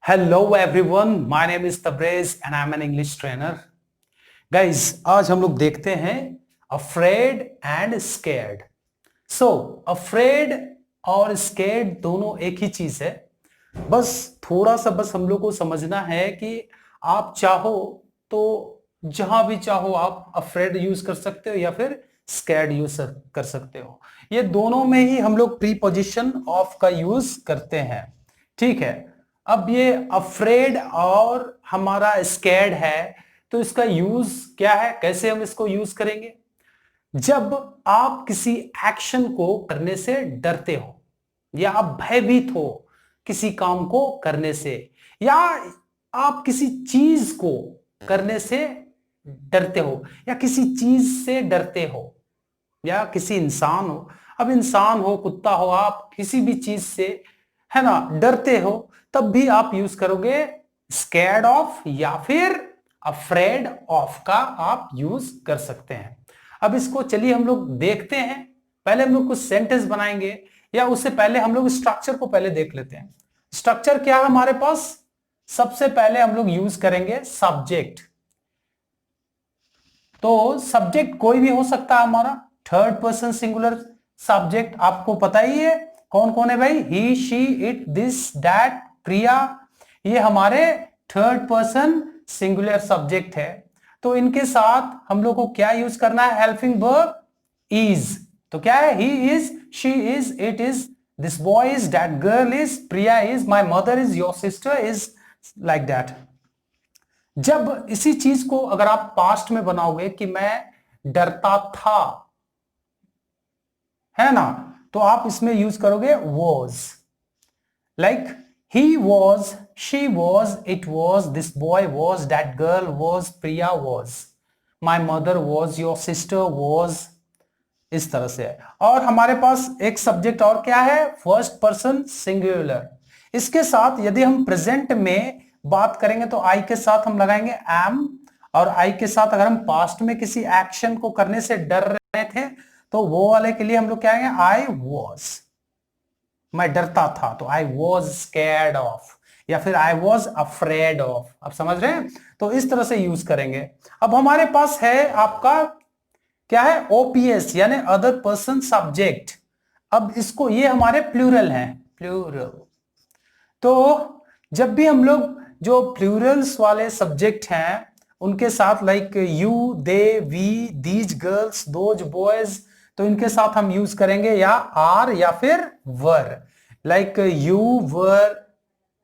Hello everyone, my name is Tabrez and I'm an English trainer. Guys, आज हम लोग देखते हैं afraid and scared. So, afraid और scared दोनों एक ही चीज है. बस थोड़ा सा हम लोग को समझना है कि आप चाहो तो जहां भी चाहो आप afraid यूज कर सकते हो या फिर scared यूज कर सकते हो. ये दोनों में ही हम लोग प्रीपोजिशन ऑफ का यूज करते हैं. ठीक है. अब ये अफ्रेड और हमारा स्कैर्ड है तो इसका यूज क्या है, कैसे हम इसको यूज करेंगे? जब आप किसी एक्शन को करने से डरते हो या आप भयभीत हो किसी काम को करने से या आप किसी चीज को करने से डरते हो या किसी चीज से डरते हो या किसी इंसान हो, अब इंसान हो कुत्ता हो, आप किसी भी चीज से है ना डरते हो, तब भी आप यूज करोगे स्कैर्ड ऑफ या फिर अफ्रेड ऑफ का आप यूज कर सकते हैं. अब इसको चलिए हम लोग देखते हैं. पहले हम लोग कुछ सेंटेंस बनाएंगे या उससे पहले हम लोग स्ट्रक्चर को पहले देख लेते हैं. स्ट्रक्चर क्या है हमारे पास? सबसे पहले हम लोग यूज करेंगे सब्जेक्ट. तो सब्जेक्ट कोई भी हो सकता है हमारा, थर्ड पर्सन सिंगुलर सब्जेक्ट आपको पता ही है कौन कौन है भाई. ही, शी, इट, दिस, दैट, प्रिया, ये हमारे थर्ड पर्सन सिंगुलर सब्जेक्ट है. तो इनके साथ हम लोग को क्या यूज करना है? Helping verb is. तो क्या है? He is, she is, it is, this boy is, that girl is, Priya is, my mother is, your sister is, like that. जब इसी चीज को अगर आप पास्ट में बनाओगे कि मैं डरता था, है ना, तो आप इसमें यूज करोगे was. Like he was, she was, it was, this boy was, that girl was, Priya was, my mother was, your sister was. इस तरह से है. और हमारे पास एक सब्जेक्ट और क्या है? First person singular. इसके साथ यदि हम प्रेजेंट में बात करेंगे तो आई के साथ हम लगाएंगे am, और आई के साथ अगर हम पास्ट में किसी एक्शन को करने से डर रहे थे तो वो वाले के लिए हम लोग क्या आएंगे? आई वॉज, मैं डरता था, तो आई वॉज स्कैर्ड ऑफ या फिर आई वॉज अफ्रेड ऑफ. आप समझ रहे हैं? तो इस तरह से यूज करेंगे. अब हमारे पास है आपका क्या है? ओपीएस यानी अदर पर्सन सब्जेक्ट. अब इसको, ये हमारे प्लूरल हैं, प्लूरल. तो जब भी हम लोग जो प्लूरल्स वाले सब्जेक्ट हैं उनके साथ like you, they, we, these girls, those boys, तो इनके साथ हम यूज करेंगे या आर या फिर were. Like you were,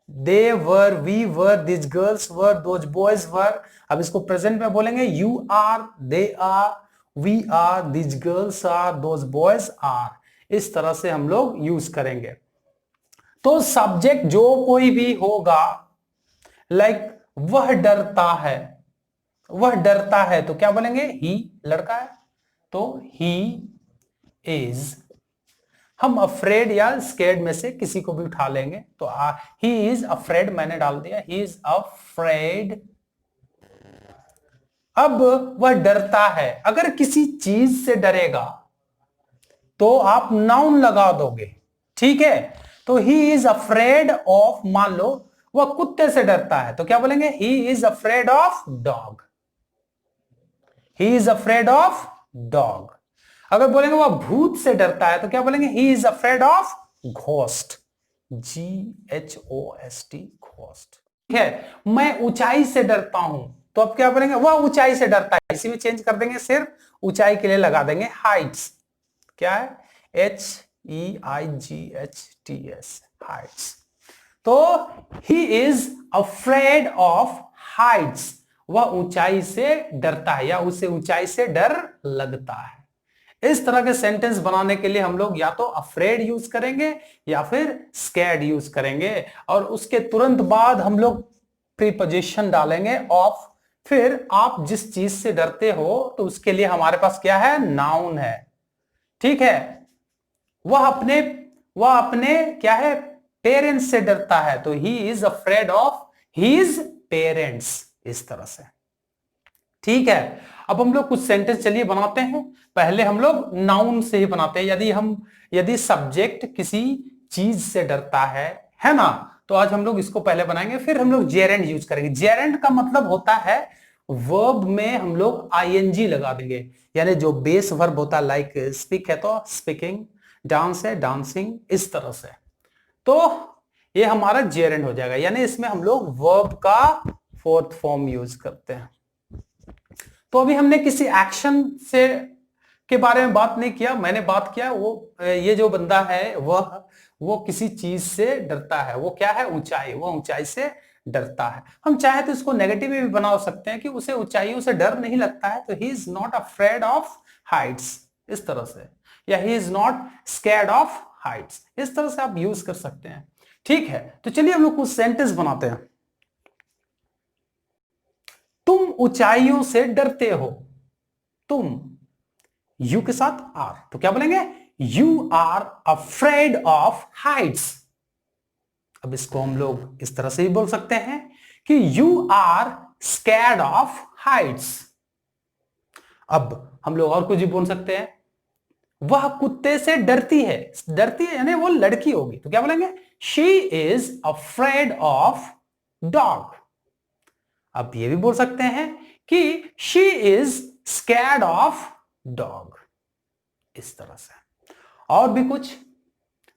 they were, we were, this girls were, those boys were. अब इसको प्रेजेंट में बोलेंगे you are, they are, we are, this girls are, those boys are. इस तरह से हम लोग यूज करेंगे. तो सब्जेक्ट जो कोई भी होगा, लाइक वह डरता है, वह डरता है तो क्या बोलेंगे? ही, लड़का है तो ही इज. हम अफ्रेड या स्केर्ड में से किसी को भी उठा लेंगे तो ही इज अफ्रेड मैंने डाल दिया, ही इज अफ्रेड. अब वह डरता है. अगर किसी चीज से डरेगा तो आप नाउन लगा दोगे, ठीक है? तो ही इज अफ्रेड ऑफ, मान लो वह कुत्ते से डरता है तो क्या बोलेंगे? ही is afraid of dog, he is afraid of dog. अगर बोलेंगे वह भूत से डरता है तो क्या बोलेंगे? ही is afraid of ghost, GHOST, ghost. ठीक है? मैं ऊंचाई से डरता हूं तो अब क्या बोलेंगे? वह ऊंचाई से डरता है. इसी में चेंज कर देंगे, सिर्फ ऊंचाई के लिए लगा देंगे हाइट्स. क्या है? HEIGHTS, heights. तो he is afraid of heights, वह ऊंचाई से डरता है या उसे ऊंचाई से डर लगता है. इस तरह के सेंटेंस बनाने के लिए हम लोग या तो अफ्रेड यूज करेंगे या फिर स्कैर्ड यूज करेंगे, और उसके तुरंत बाद हम लोग प्रीपोजिशन डालेंगे ऑफ. फिर आप जिस चीज से डरते हो तो उसके लिए हमारे पास क्या है? नाउन है. ठीक है? वह अपने क्या है? पेरेंट्स से डरता है तो he is afraid of his parents. इस तरह से. ठीक है? अब हम लोग कुछ सेंटेंस चलिए बनाते हैं. पहले हम लोग नाउन से ही बनाते हैं. यदि सब्जेक्ट किसी चीज से डरता है ना, तो आज हम लोग इसको पहले बनाएंगे, फिर हम लोग जेरेंड यूज करेंगे। जेरेंड का मतलब होता है वर्ब में हम लोग आईएनजी लगा देंगे, यानी जो बेस वर्ब होता है, लाइक स्पीक है तो स्पीकिंग, डांस है डांसिंग, इस तरह से। तो ये हमारा जेरेंड हो जाएगा, यानी इसमें हम लोग वर्ब का फोर्थ फॉर्म यूज करते हैं। तो अभी हमने किसी एक्शन से के बारे में बात नहीं किया, मैंने बात किया वो ये जो बंदा है वो किसी चीज से डरता है। वो क्या है? ऊंचाई। वो ऊंचाई से डरता है। हम चाहे तो इसको नेगेटिव में भी बना सकते हैं कि उसे ऊंचाइयों से डर नहीं लगता है, तो he is not afraid of Heights, इस तरह से, या he is not scared of Heights, इस तरह से आप यूज कर सकते हैं। ठीक है, तो चलिए हम लोग कुछ सेंटेंस बनाते हैं। तुम ऊंचाइयों से डरते हो। तुम यू के साथ आर, तो क्या बोलेंगे? You are afraid of heights. अब इसको हम लोग इस तरह से भी बोल सकते हैं कि you are scared of heights. अब हम लोग और कुछ भी बोल सकते हैं, वह कुत्ते से डरती है। डरती है यानी वो लड़की होगी, तो क्या बोलेंगे? She is afraid of dog. अब ये भी बोल सकते हैं कि she is scared of dog, इस तरह से। और भी कुछ,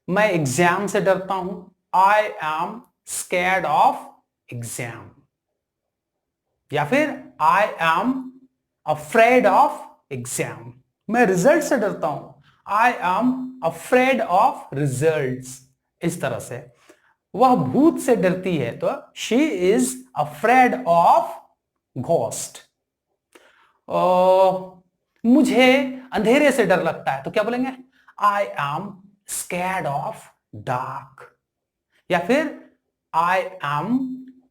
मैं एग्जाम से डरता हूं। I am scared of exam. या फिर I am afraid of exam. मैं रिजल्ट से डरता हूं। I am afraid of results, इस तरह से। वह भूत से डरती है, तो she is afraid of ghost. मुझे अंधेरे से डर लगता है, तो क्या बोलेंगे? आई एम स्कैर्ड ऑफ डार्क। या फिर I am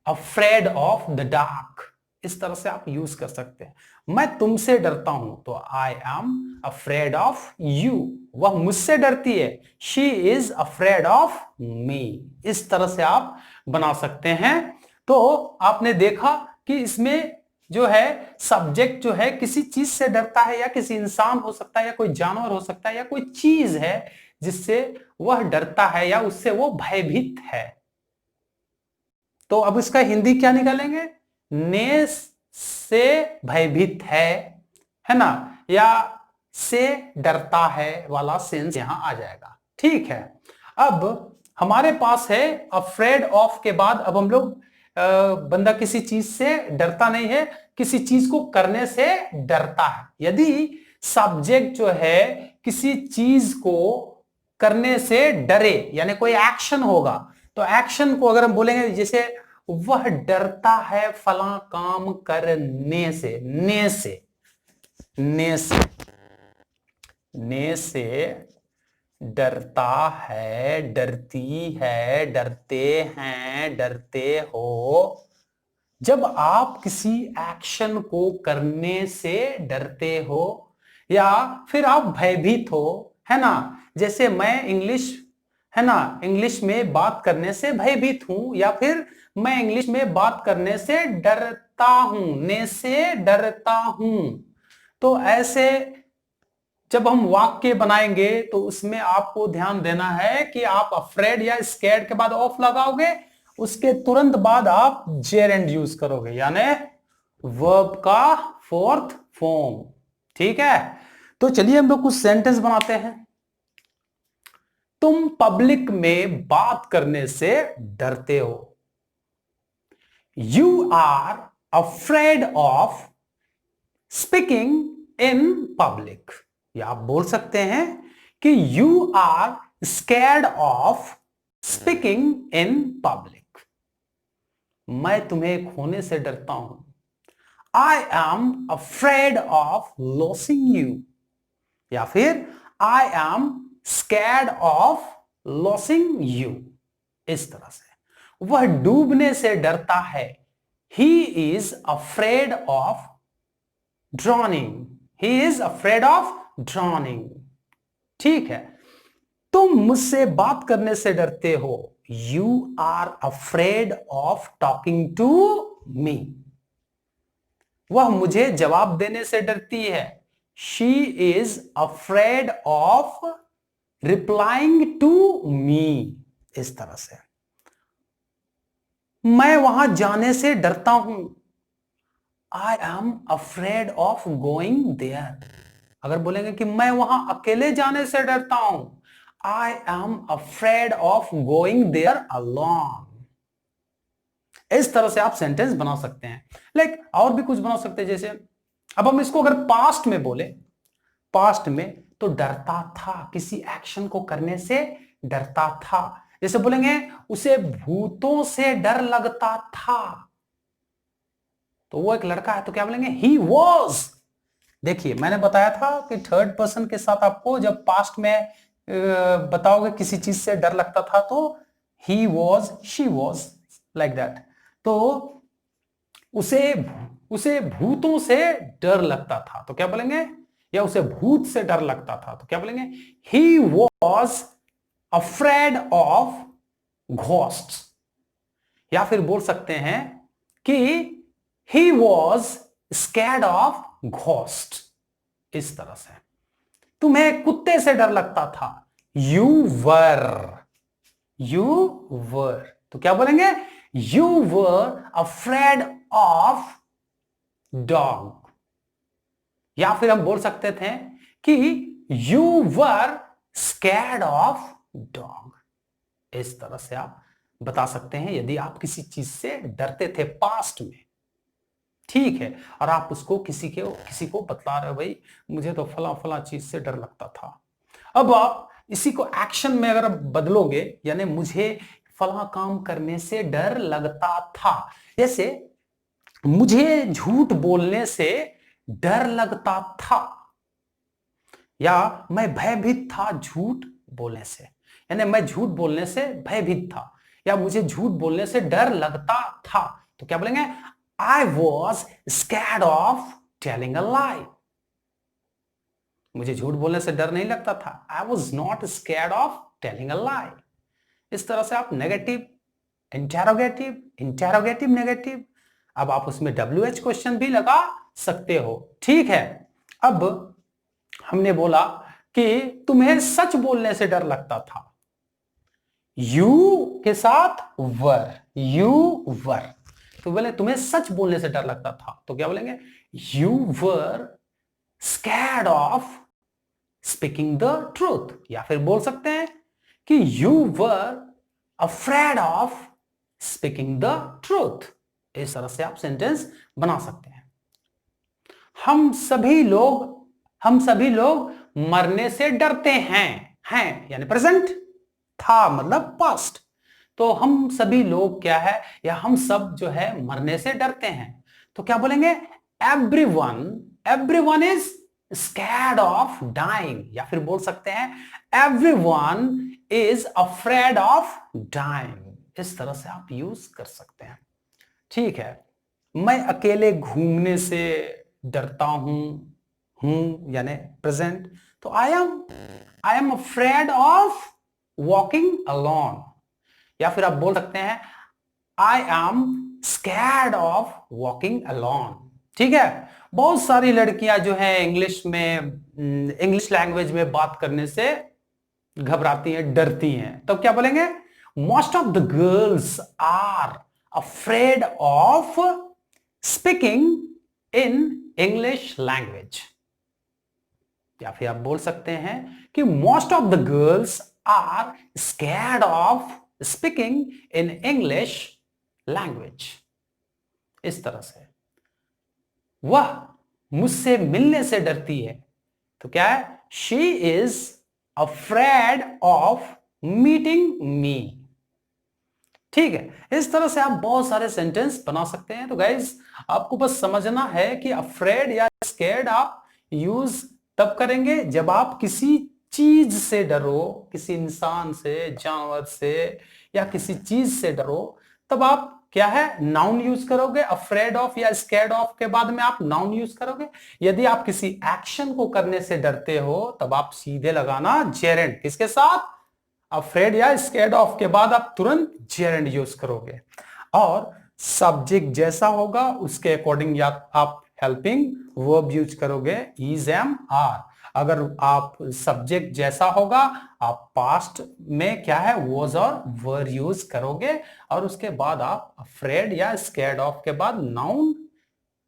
afraid of the dark, इस तरह से आप यूज कर सकते हैं। मैं तुमसे डरता हूं, तो आई एम अफ्रेड ऑफ यू। वह मुझसे डरती है, she is afraid of me, इस तरह से आप बना सकते हैं। तो आपने देखा कि इसमें जो है सब्जेक्ट जो है किसी चीज से डरता है, या किसी इंसान हो सकता है, या कोई जानवर हो सकता है, या कोई चीज है जिससे वह डरता है या उससे वो भयभीत है। तो अब इसका हिंदी क्या निकालेंगे? ने से भयभीत है ना, या से डरता है वाला सेंस यहां आ जाएगा। ठीक है, अब हमारे पास है अफ्रेड ऑफ के बाद अब हम लोग बंदा किसी चीज से डरता नहीं है, किसी चीज को करने से डरता है। यदि सब्जेक्ट जो है किसी चीज को करने से डरे, यानी कोई एक्शन होगा, तो एक्शन को अगर हम बोलेंगे जैसे वह डरता है फला काम करने से, ने से डरता है, डरती है, डरते हैं, डरते हो। जब आप किसी एक्शन को करने से डरते हो या फिर आप भयभीत हो, है ना, जैसे मैं इंग्लिश, है ना, इंग्लिश में बात करने से भयभीत हूं, या फिर मैं इंग्लिश में बात करने से डरता हूं, ने से डरता हूं। तो ऐसे जब हम वाक्य बनाएंगे तो उसमें आपको ध्यान देना है कि आप अफ्रेड या स्कैर्ड के बाद ऑफ लगाओगे, उसके तुरंत बाद आप जेरेंड यूज करोगे, यानी वर्ब का फोर्थ फॉर्म। ठीक है, तो चलिए हम लोग कुछ सेंटेंस बनाते हैं। तुम पब्लिक में बात करने से डरते हो। You are afraid of speaking in public. या आप बोल सकते हैं कि you are scared of speaking in public. मैं तुम्हें खोने से डरता हूं। I am afraid of losing you. या फिर I am scared of losing you, इस तरह से। वह डूबने से डरता है। He is afraid of drowning. He is afraid of drowning. ठीक है, तुम मुझसे बात करने से डरते हो। You are afraid of talking to me. वह मुझे जवाब देने से डरती है। She is afraid of replying to me, इस तरह से। मैं वहां जाने से डरता हूं। I am afraid of going there. अगर बोलेंगे कि मैं वहां अकेले जाने से डरता हूं, I am afraid of going there alone. इस तरह से आप सेंटेंस बना सकते हैं। लाइक और भी कुछ बना सकते हैं, जैसे अब हम इसको अगर पास्ट में बोले, पास्ट में तो डरता था, किसी एक्शन को करने से डरता था। जैसे बोलेंगे उसे भूतों से डर लगता था, तो वो एक लड़का है, तो क्या बोलेंगे ही वॉज। देखिए मैंने बताया था कि थर्ड पर्सन के साथ आपको जब पास्ट में बताओगे किसी चीज से डर लगता था तो he was, she was, like that. तो उसे उसे भूतों से डर लगता था तो क्या बोलेंगे, या उसे भूत से डर लगता था तो क्या बोलेंगे, he was afraid of ghosts. या फिर बोल सकते हैं कि he was scared of ghost. इस तरह से तुम्हें कुत्ते से डर लगता था, यू वर, यू वर, तो क्या बोलेंगे, you were afraid of dog. या फिर हम बोल सकते थे कि you were scared of dog. इस तरह से आप बता सकते हैं यदि आप किसी चीज से डरते थे पास्ट में, ठीक है, और आप उसको किसी को बतला रहे हो, भाई मुझे तो फला फला चीज से डर लगता था। अब आप इसी को एक्शन में अगर बदलोगे, यानी मुझे फला काम करने से डर लगता था, जैसे मुझे झूठ बोलने से डर लगता था, या मैं भयभीत था झूठ बोलने से, यानी मैं झूठ बोलने से भयभीत था, या मुझे झूठ बोलने से डर लगता था, तो क्या बोलेंगे, I was scared of telling a lie. मुझे झूठ बोलने से डर नहीं लगता था, I was not scared of telling a lie. इस तरह से आप नेगेटिव, इंटेरोगेटिव, इंटेरोगेटिव नेगेटिव, अब आप उसमें WH क्वेश्चन भी लगा सकते हो, ठीक है। अब हमने बोला कि तुम्हें सच बोलने से डर लगता था, यू के साथ वर, यू वर, तो बोले तुम्हें सच बोलने से डर लगता था, तो क्या बोलेंगे, you were scared of speaking the truth. या फिर बोल सकते हैं कि you were afraid of speaking the truth. इस तरह से आप सेंटेंस बना सकते हैं। हम सभी लोग मरने से डरते हैं यानी प्रेजेंट, था मतलब पास्ट, तो हम सभी लोग क्या है, या हम सब जो है मरने से डरते हैं, तो क्या बोलेंगे, everyone, everyone is scared of dying. या फिर बोल सकते हैं everyone is afraid of dying. इस तरह से आप यूज कर सकते हैं, ठीक है। मैं अकेले घूमने से डरता हूं यानी प्रेजेंट, तो आई am afraid of walking alone. या फिर आप बोल सकते हैं आई am scared of walking alone, ठीक है। बहुत सारी लड़कियां जो है इंग्लिश लैंग्वेज में बात करने से घबराती हैं, डरती हैं, तब क्या बोलेंगे, most of the girls are afraid of speaking in English language. या फिर आप बोल सकते हैं कि most of the girls are scared of speaking in English language. इस तरह से वह मुझसे मिलने से डरती है, तो क्या है, she is afraid of meeting me, ठीक है। इस तरह से आप बहुत सारे सेंटेंस बना सकते हैं। तो गाइज आपको बस समझना है कि अफ्रेड या स्कैर्ड आप यूज तब करेंगे जब आप किसी चीज से डरो, किसी इंसान से, जानवर से, या किसी चीज से डरो, तब आप क्या है, नाउन यूज करोगे। अफ्रेड ऑफ या स्कैर्ड ऑफ के बाद में आप नाउन यूज करोगे। यदि आप किसी एक्शन को करने से डरते हो तब आप सीधे लगाना जेरेंड, किसके साथ, अफ्रेड या स्कैर्ड ऑफ के बाद आप तुरंत जेरेंड यूज करोगे, और सब्जेक्ट जैसा होगा उसके अकॉर्डिंग या आप हेल्पिंग वर्ब यूज करोगे, इज, एम, आर। अगर आप सब्जेक्ट जैसा होगा आप पास्ट में क्या है was और were यूज करोगे, और उसके बाद आप afraid या scared of के बाद noun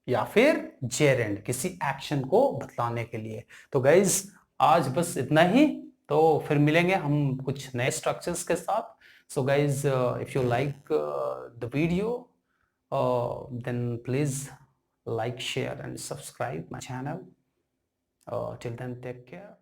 या फिर जेरेंड किसी एक्शन को बतलाने के लिए। तो गाइज आज बस इतना ही, तो फिर मिलेंगे हम कुछ नए स्ट्रक्चर्स के साथ। So guys if you like the video then please like, share and subscribe my channel. Till then, take care.